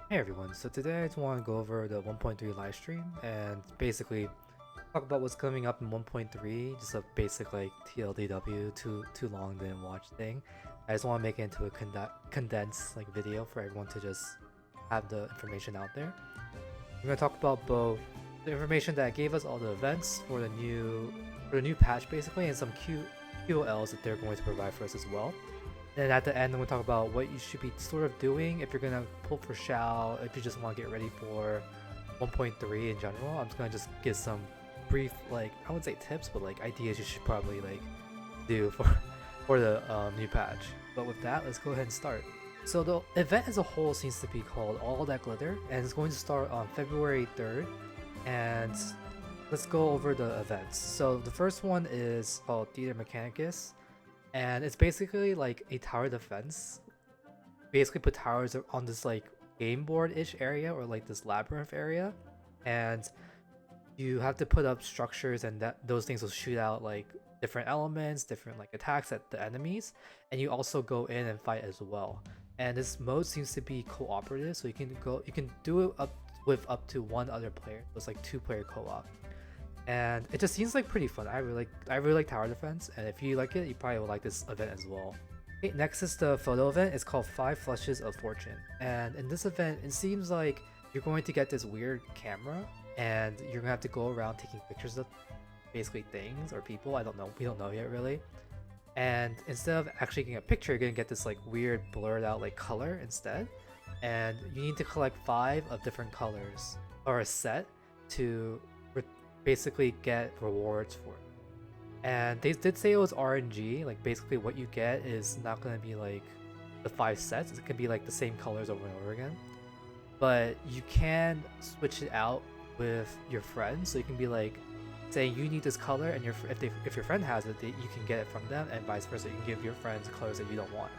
Hey everyone, so today I just want to go over the 1.3 livestream and basically talk about what's coming up in 1.3, just a basic like TLDW, too long didn't watch thing. I just want to make it into a condensed like video for everyone to just have the information out there. We're going to talk about both the information that gave us all the events for the new patch basically, and some QOLs that they're going to provide for us as well. Then at the end, we'll talk about what you should be sort of doing if you're gonna pull for Xiao, if you just want to get ready for 1.3 in general. I'm just gonna just give some brief, like, I wouldn't say tips, but like ideas you should probably like do for the new patch. But with that, let's go ahead and start. So the event as a whole seems to be called All That Glitter, and it's going to start on February 3rd. And let's go over the events. So the first one is called Theater Mechanicus, and it's basically like a tower defense. Basically put towers on this like game board-ish area or like this labyrinth area, and you have to put up structures, and those things will shoot out like different elements, different like attacks at the enemies, and you also go in and fight as well. And this mode seems to be cooperative, so you can do it up to one other player. So it's like 2-player co-op, and it just seems like pretty fun. I really like tower defense, and if you like it, you probably will like this event as well. Okay, next is the photo event. It's called 5 Flushes of Fortune, and in this event, it seems like you're going to get this weird camera, and you're gonna have to go around taking pictures of basically things or people. I don't know. We don't know yet really. And instead of actually getting a picture, you're gonna get this like weird blurred out like color instead. And you need to collect 5 of different colors or a set to basically get rewards for it. And they did say it was RNG, like basically what you get is not gonna be like the 5 sets, it could be like the same colors over and over again. But you can switch it out with your friends, so you can be like saying you need this color, and if your friend has it, you can get it from them, and vice versa. You can give your friends colors that you don't want.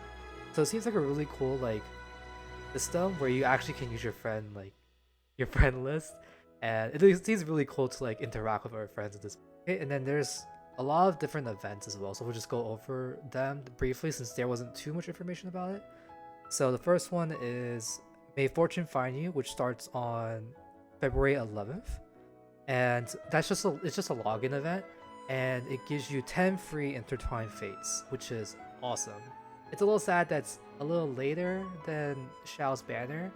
So it seems like a really cool like system where you actually can use your friend list, and it seems really cool to like interact with our friends at this point. Okay, and then there's a lot of different events as well, so we'll just go over them briefly since there wasn't too much information about it. So the first one is May Fortune Find You, which starts on February 11th, and it's just a login event, and it gives you 10 free Intertwined fates, which is awesome. It's a little sad that's a little later than Xiao's banner,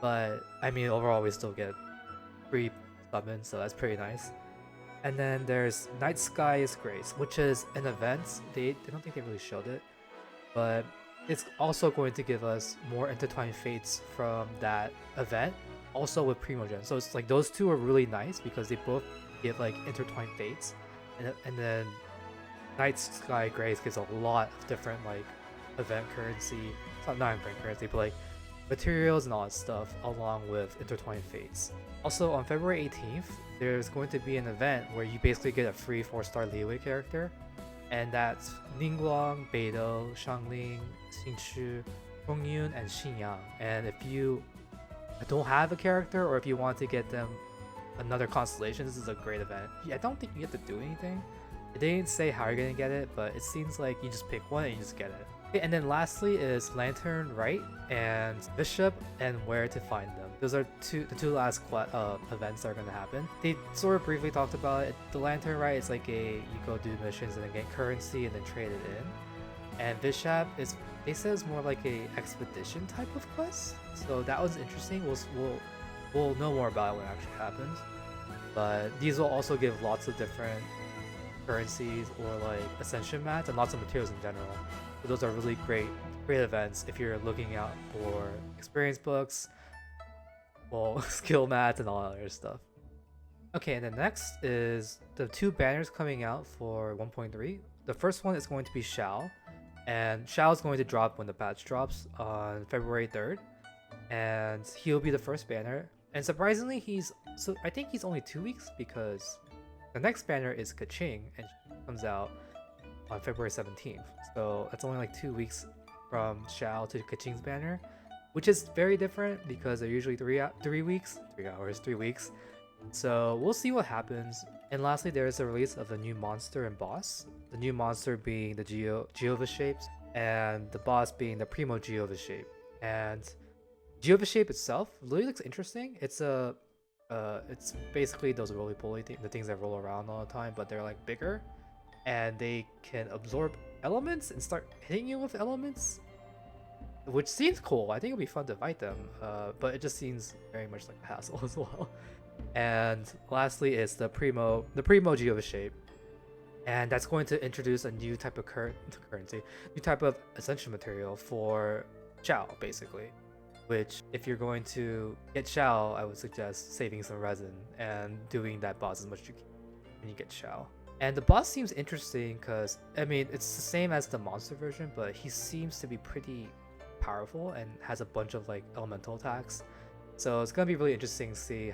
but I mean overall we still get free summons, so that's pretty nice. And then there's Night Sky's Grace, which is an event. I don't think they really showed it, but it's also going to give us more Intertwined fates from that event, also with Primogen. So it's like those two are really nice because they both give like Intertwined fates, and then Night Sky Grace gives a lot of different like event currency. It's not event currency, but like materials and all that stuff, along with Intertwined fates. Also on February 18th, there's going to be an event where you basically get a free 4-star Liyue character, and that's Ningguang, Beidou, Shangling, Xingqu, Hongyun, and Xinyang. And if you don't have a character, or if you want to get them another constellation, this is a great event. I don't think you have to do anything. They didn't say how you're gonna get it, but it seems like you just pick one and you just get it. Okay, and then lastly is Lantern Right and Bishop, and Where to Find Them. Those are the two last events that are going to happen. They sort of briefly talked about it. The Lantern Right is like you go do missions and then get currency and then trade it in. And Bishop is, they said it's more like a expedition type of quest. So that was interesting. We'll know more about it when it actually happens. But these will also give lots of different currencies or like ascension mats and lots of materials in general. So those are really great events if you're looking out for experience books, well, skill mats and all that other stuff. Okay, and then next is the 2 banners coming out for 1.3. The first one is going to be Xiao, and Xiao is going to drop when the patch drops on February 3rd, and he'll be the first banner. And surprisingly, I think he's only 2 weeks, because the next banner is Kaching, and she comes out on February 17th. So that's only like 2 weeks from Xiao to Kaching's banner, which is very different because they're usually 3 weeks, 3 hours, 3 weeks. So we'll see what happens. And lastly, there is a release of a new monster and boss. The new monster being the Jehovah shapes, and the boss being the Primo Jehovah shape. And Geova shape itself really looks interesting. It's basically those roly-poly the things that roll around all the time, but they're like bigger, and they can absorb elements and start hitting you with elements, which seems cool. I think it'll be fun to fight them, but it just seems very much like a hassle as well. And lastly is the Primo Geova shape, and that's going to introduce a new type of currency, new type of ascension material for Xiao, basically. Which, if you're going to get Xiao, I would suggest saving some resin and doing that boss as much as you can when you get Xiao. And the boss seems interesting because, I mean, it's the same as the monster version, but he seems to be pretty powerful and has a bunch of like elemental attacks. So it's gonna be really interesting to see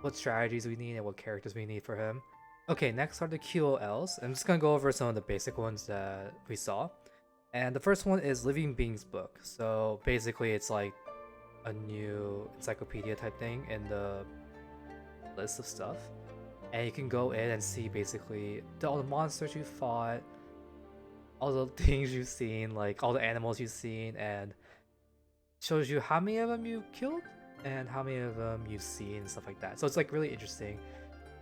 what strategies we need and what characters we need for him. Okay, next are the QOLs. I'm just gonna go over some of the basic ones that we saw. And the first one is Living Beings book. So basically it's like a new encyclopedia type thing in the list of stuff, and you can go in and see basically all the monsters you fought, all the things you've seen, like all the animals you've seen, and shows you how many of them you killed and how many of them you've seen and stuff like that. So it's like really interesting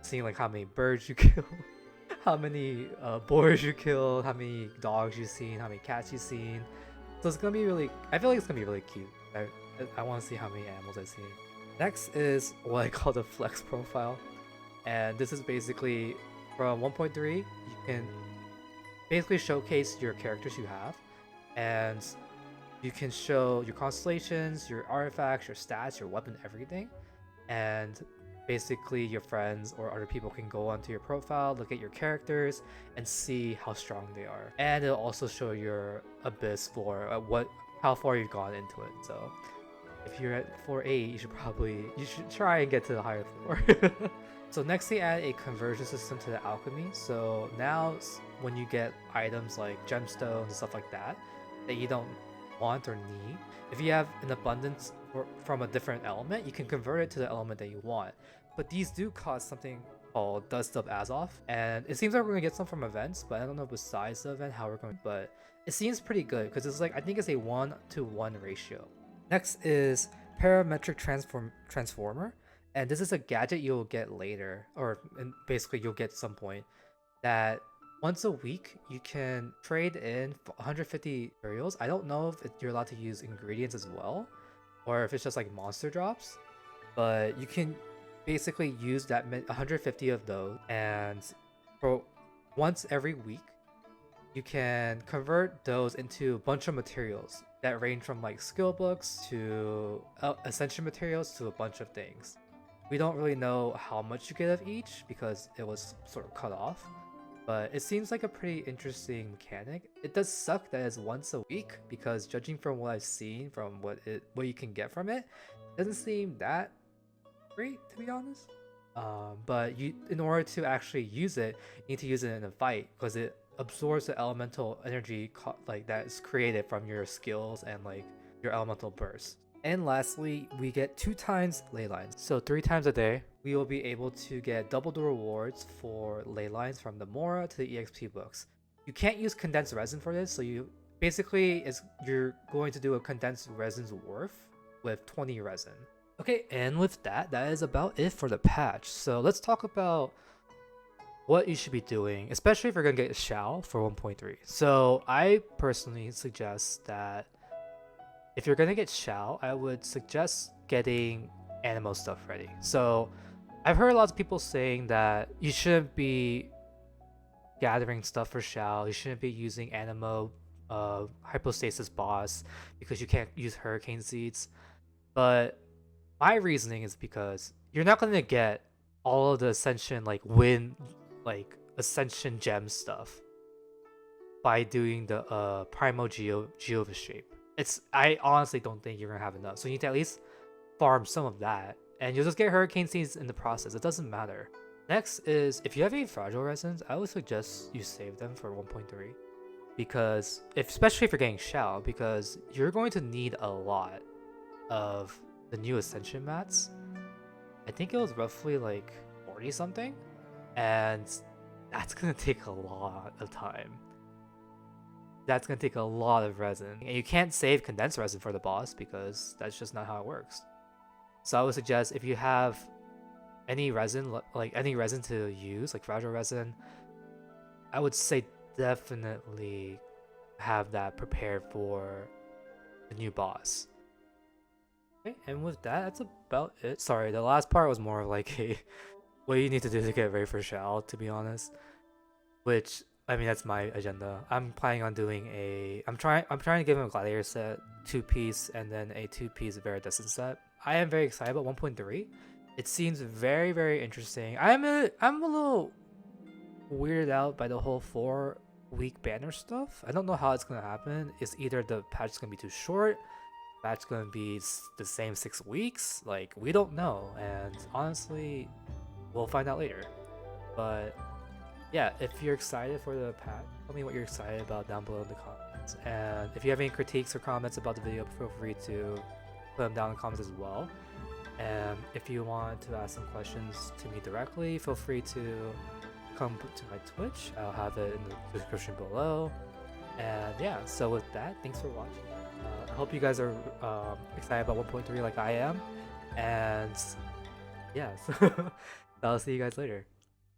seeing like how many birds you kill, how many boars you killed, how many dogs you've seen, how many cats you've seen. So it's gonna be really, I feel like it's gonna be really cute. I want to see how many animals I've seen. Next is what I call the flex profile, and this is basically from 1.3. You can basically showcase your characters you have, and you can show your constellations, your artifacts, your stats, your weapon, everything. And basically your friends or other people can go onto your profile, look at your characters, and see how strong they are. And it'll also show your abyss floor, how far you've gone into it. So if you're at floor 8, you should try and get to the higher floor. So next they add a conversion system to the alchemy. So now when you get items like gemstones and stuff like that you don't want or need, if you have an abundance from a different element, you can convert it to the element that you want. But these do cost something called Dust of Azoth, and it seems like we're gonna get some from events, but I don't know besides the event how we're going. But it seems pretty good because it's like, I think it's a 1-to-1 ratio. Next is Parametric Transformer, and this is a gadget you'll get later, or basically you'll get at some point, that once a week you can trade in 150 materials. I don't know if you're allowed to use ingredients as well, or if it's just like monster drops, but you can basically use that 150 of those, and for once every week you can convert those into a bunch of materials that range from like skill books to ascension materials to a bunch of things. We don't really know how much you get of each because it was sort of cut off, but it seems like a pretty interesting mechanic. It does suck that it's once a week because judging from what I've seen from what you can get from it, doesn't seem that great, to be honest. But in order to actually use it, you need to use it in a fight because it absorbs the elemental energy like that is created from your skills and like your elemental bursts. And lastly, we get 2 times Leylines. So 3 times a day, we will be able to get double the rewards for Leylines from the Mora to the EXP books. You can't use condensed resin for this, so you're going to do a condensed resin's worth with 20 resin. Okay, and with that is about it for the patch. So let's talk about what you should be doing, especially if you're gonna get Xiao for 1.3. So I personally suggest that if you're gonna get Xiao, I would suggest getting Anemo stuff ready. So I've heard lots of people saying that you shouldn't be gathering stuff for Xiao, you shouldn't be using Anemo hypostasis boss because you can't use hurricane seeds. But my reasoning is because you're not gonna get all of the ascension ascension gem stuff by doing the Primo Geova shape. I honestly don't think you're gonna have enough, so you need to at least farm some of that, and you'll just get hurricane seeds in the process. It doesn't matter. Next is, if you have any fragile resins, I would suggest you save them for 1.3, because especially if you're getting Xiao, because you're going to need a lot of the new ascension mats. I think it was roughly like 40 something, and that's gonna take a lot of time. that's gonna take a lot of resin, and you can't save condensed resin for the boss because that's just not how it works. So I would suggest if you have any resin, like any resin to use, like fragile resin, I would say definitely have that prepared for the new boss. Okay, and with that, that's about it. Sorry, the last part was more of like a what you need to do to get ready for Xiao, to be honest. Which, I mean, that's my agenda. I'm planning on doing I'm trying to give him a gladiator set, 2-piece, and then a 2-piece Viridescent set. I am very excited about 1.3. It seems very, very interesting. I'm a little weirded out by the whole 4-week banner stuff. I don't know how it's gonna happen. It's either the patch is gonna be too short, patch is gonna be the same 6 weeks. Like, we don't know, and honestly, we'll find out later. But yeah, if you're excited for the patch, tell me what you're excited about down below in the comments. And if you have any critiques or comments about the video, feel free to put them down in the comments as well. And if you want to ask some questions to me directly, feel free to come to my Twitch. I'll have it in the description below. And yeah, so with that, thanks for watching. I hope you guys are excited about 1.3 like I am. And yeah, so I'll see you guys later.